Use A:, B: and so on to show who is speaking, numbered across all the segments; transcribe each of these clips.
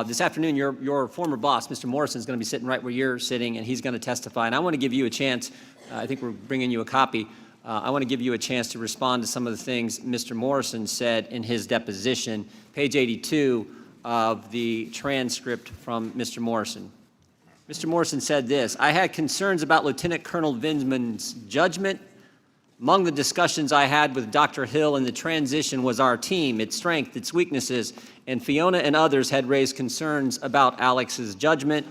A: This afternoon, your former boss, Mr. Morrison, is going to be sitting right where you're sitting, and he's going to testify. And I want to give you a chance. I think we're bringing you a copy. I want to give you a chance to respond to some of the things Mr. Morrison said in his deposition, page 82 of the transcript from Mr. Morrison. Mr. Morrison said this: "I had concerns about Lieutenant Colonel Vindman's judgment. Among the discussions I had with Dr. Hill in the transition was our team, its strength, its weaknesses, and Fiona and others had raised concerns about Alex's judgment."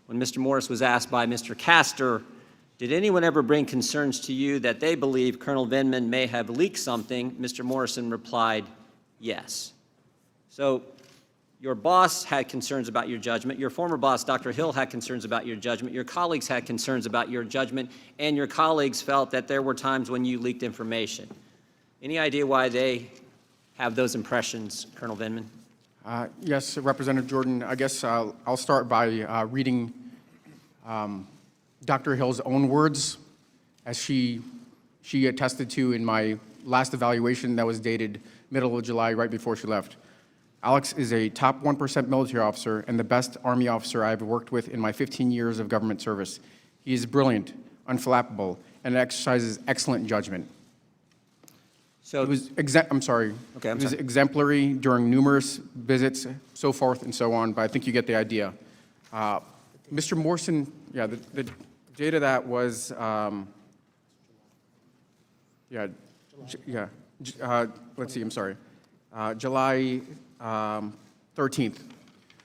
A: When Mr. Morris was asked by Mr. Castor, "Did anyone ever bring concerns to you that they believe Colonel Vindman may have leaked something?" Mr. Morrison replied, "Yes." So your boss had concerns about your judgment. Your former boss, Dr. Hill, had concerns about your judgment. Your colleagues had concerns about your judgment, and your colleagues felt that there were times when you leaked information. Any idea why they have those impressions, Colonel Vindman?
B: Yes, Representative Jordan. I guess I'll start by reading Dr. Hill's own words, as she attested to in my last evaluation that was dated middle of July, right before she left. "Alex is a top 1% military officer and the best Army officer I've worked with in my 15 years of government service. He is brilliant, unflappable, and exercises excellent judgment."
A: So
B: It was I'm sorry.
A: Okay, I'm
B: It was
A: sorry.
B: exemplary during numerous visits, so forth and so on, but I think you get the idea. Mr. Morrison, yeah, the date of that was, let's see, I'm sorry, July 13th.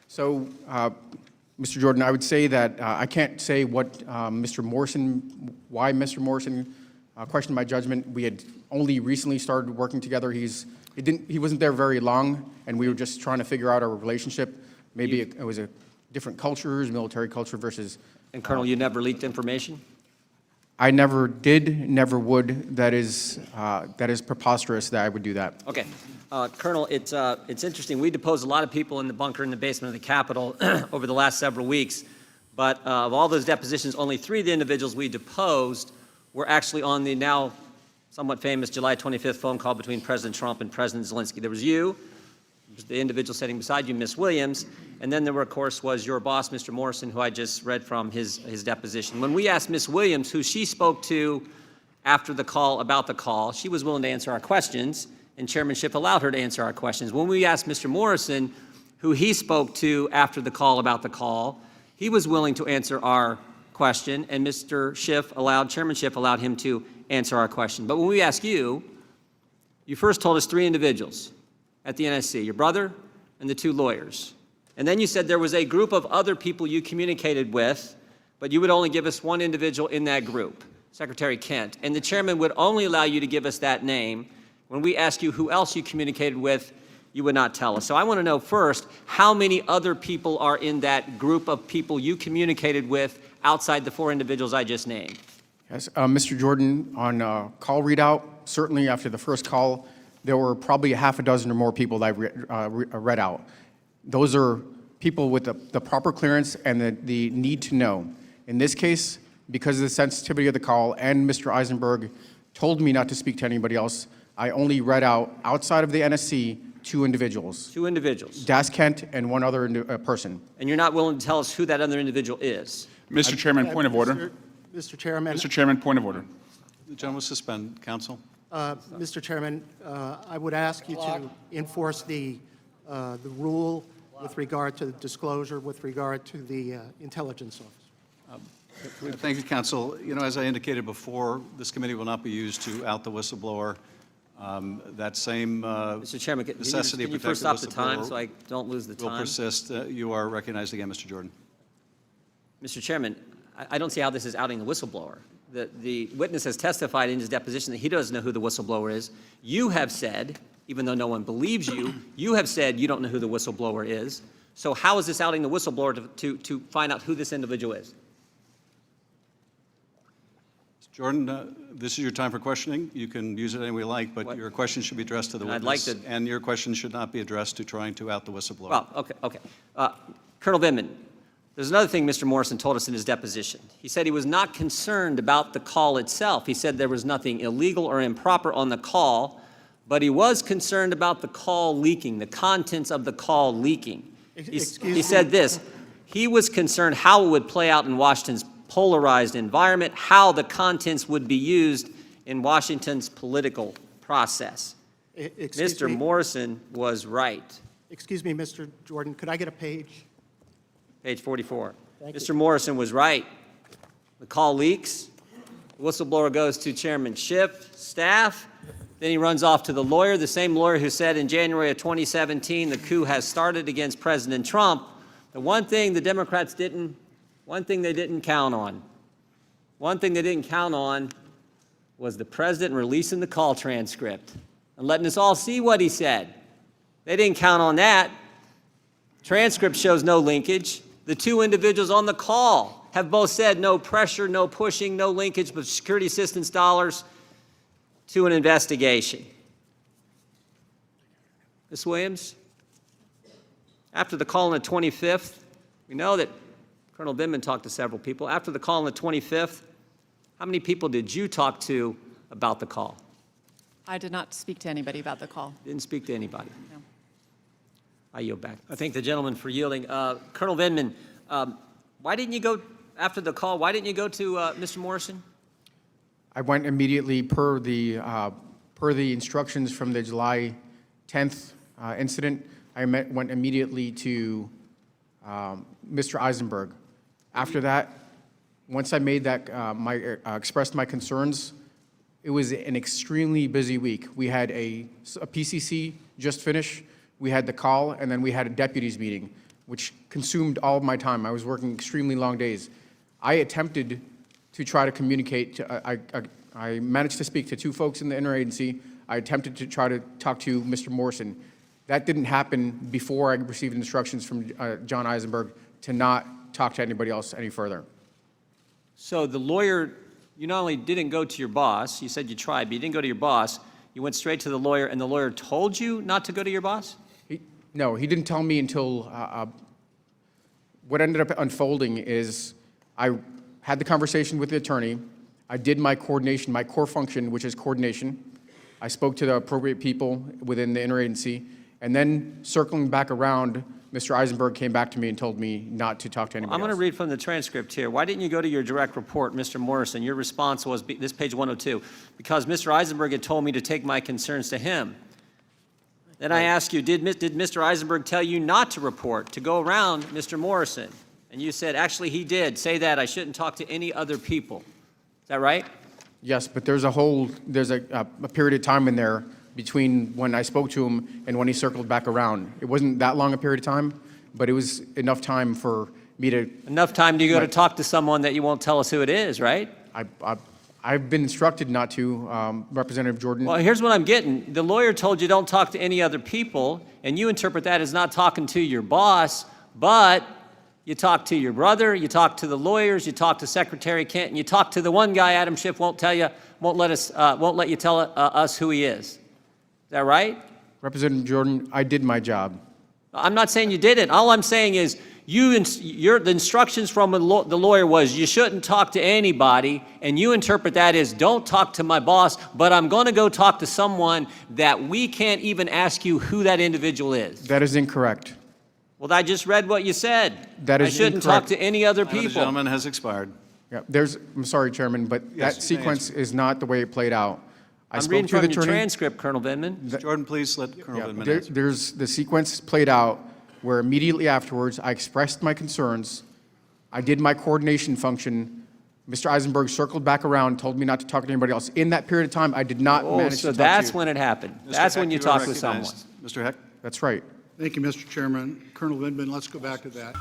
B: So, Mr. Jordan, I would say that I can't say what why Mr. Morrison questioned my judgment. We had only recently started working together. He wasn't there very long, and we were just trying to figure out our relationship. Maybe it was a different cultures, military culture versus.
A: And Colonel, you never leaked information?
B: I never did, never would. That is preposterous that I would do that.
A: Okay. Colonel, it's interesting. We deposed a lot of people in the bunker in the basement of the Capitol over the last several weeks, but of all those depositions, only 3 of the individuals we deposed were actually on the now somewhat famous July 25th phone call between President Trump and President Zelensky. There was you, the individual sitting beside you, Ms. Williams, and then there, of course, was your boss, Mr. Morrison, who I just read from his deposition. When we asked Ms. Williams, who she spoke to after the call, about the call, she was willing to answer our questions, and chairmanship allowed her to answer our questions. When we asked Mr. Morrison, who he spoke to after the call about the call, he was willing to answer our question, and Chairman Schiff allowed him to answer our question. But when we asked you, you first told us 3 individuals at the NSC, your brother and the 2 lawyers. And then you said there was a group of other people you communicated with, but you would only give us 1 individual in that group, Secretary Kent. And the chairman would only allow you to give us that name. When we asked you who else you communicated with, you would not tell us. So I want to know first, how many other people are in that group of people you communicated with outside the 4 individuals I just named?
B: Yes, Mr. Jordan, on call readout, certainly after the first call, there were probably half a dozen or more people that I read out. Those are people with the proper clearance and the need to know. In this case, because of the sensitivity of the call, and Mr. Eisenberg told me not to speak to anybody else, I only read out, outside of the NSC, 2 individuals.
A: 2 individuals.
B: Das Kent and 1 other person.
A: And you're not willing to tell us who that other individual is?
C: Mr. Chairman, point of order.
D: Mr. Chairman.
C: Mr. Chairman, point of order.
E: The gentleman will suspend. Counsel.
D: Mr. Chairman, I would ask you to enforce the rule with regard to the disclosure with regard to the intelligence office.
E: Thank you, counsel. You know, as I indicated before, this committee will not be used to out the whistleblower. That same
A: Mr. Chairman,
E: necessity
A: can you
E: of
A: first
E: protecting
A: stop the time
E: whistleblower
A: so I don't lose the time?
E: will persist. You are recognized again, Mr. Jordan.
A: Mr. Chairman, I don't see how this is outing the whistleblower. The witness has testified in his deposition that he doesn't know who the whistleblower is. You have said, even though no one believes you, you have said you don't know who the whistleblower is. So how is this outing the whistleblower to find out who this individual is?
E: Mr. Jordan, this is your time for questioning. You can use it any way you like, but your question should be addressed to the witness. And your question should not be addressed to trying to out the whistleblower.
A: Well, okay. Colonel Vindman, there's another thing Mr. Morrison told us in his deposition. He said he was not concerned about the call itself. He said there was nothing illegal or improper on the call, but he was concerned about the call leaking, the contents of the call leaking. He said this, he was concerned how it would play out in Washington's polarized environment, how the contents would be used in Washington's political process. Mr. Morrison was right.
D: Excuse me, Mr. Jordan, could I get a page?
A: Page 44.
D: Thank
A: Mr. Morrison was right. The call leaks. The whistleblower goes to Chairman Schiff, staff. Then he runs off to the lawyer, the same lawyer who said in January of 2017 the coup has started against President Trump. The one thing the Democrats didn't count on. One thing they didn't count on was the president releasing the call transcript and letting us all see what he said. They didn't count on that. Transcript shows no linkage. The two individuals on the call have both said no pressure, no pushing, no linkage, but security assistance dollars to an investigation. Ms. Williams, after the call on the 25th, we know that Colonel Vindman talked to several people. After the call on the 25th, how many people did you talk to about the call?
F: I did not speak to anybody about the call.
A: Didn't speak to anybody.
F: No.
A: I yield back. I thank the gentleman for yielding. Colonel Vindman, why didn't you go, after the call, why didn't you go to Mr. Morrison?
B: I went immediately per the instructions from the July 10th incident. I went immediately to Mr. Eisenberg. After that, once I made that, expressed my concerns, it was an extremely busy week. We had a PCC just finish, we had the call, and then we had a deputies meeting, which consumed all of my time. I was working extremely long days. I attempted to try to communicate. I managed to speak to two folks in the interagency. I attempted to try to talk to Mr. Morrison. That didn't happen before I received instructions from John Eisenberg to not talk to anybody else any further.
A: So the lawyer, you not only didn't go to your boss, you said you tried, but you didn't go to your boss. You went straight to the lawyer, and the lawyer told you not to go to your boss?
B: No, he didn't tell me until what ended up unfolding is I had the conversation with the attorney. I did my coordination, my core function, which is coordination. I spoke to the appropriate people within the interagency, and then circling back around, Mr. Eisenberg came back to me and told me not to talk to anybody
A: I'm going to
B: else.
A: read from the transcript here. Why didn't you go to your direct report, Mr. Morrison? Your response was, this page 102, because Mr. Eisenberg had told me to take my concerns to him. Then I asked you, did Mr. Eisenberg tell you not to report, to go around Mr. Morrison? And you said, actually, he did say that I shouldn't talk to any other people. Is that right?
B: Yes, but there's a period of time in there between when I spoke to him and when he circled back around. It wasn't that long a period of time, but it was enough time for me to...
A: Enough time to go to talk to someone that you won't tell us who it is, right?
B: I've been instructed not to, Representative Jordan.
A: Well, here's what I'm getting. The lawyer told you don't talk to any other people, and you interpret that as not talking to your boss, but you talk to your brother, you talk to the lawyers, you talk to Secretary Kent, and you talk to the one guy Adam Schiff won't let you tell us who he is. Is that right?
B: Representative Jordan, I did my job.
A: I'm not saying you didn't. All I'm saying is the instructions from the lawyer was you shouldn't talk to anybody, and you interpret that as don't talk to my boss, but I'm going to go talk to someone that we can't even ask you who that individual is.
B: That is incorrect.
A: Well, I just read what you said.
B: That is
A: I shouldn't
B: incorrect.
A: talk to any other
E: Time of the
A: people.
E: gentleman has expired.
B: Yeah, I'm sorry, Chairman, but
E: Yes,
B: that
E: you may
B: sequence
E: answer.
B: is not the way it played out.
A: I'm reading from your transcript, Colonel Vindman.
E: Jordan, please let Colonel Vindman answer.
B: There's the sequence played out where immediately afterwards I expressed my concerns. I did my coordination function. Mr. Eisenberg circled back around, told me not to talk to anybody else. In that period of time, I did not manage
A: So
B: to talk
A: that's
B: to you.
A: when it happened.
E: Mr.
A: That's
E: Heck,
A: when you
E: are
A: talk with someone.
E: recognized. Mr. Heck?
B: That's right.
G: Thank you, Mr. Chairman. Colonel Vindman, let's go back to that.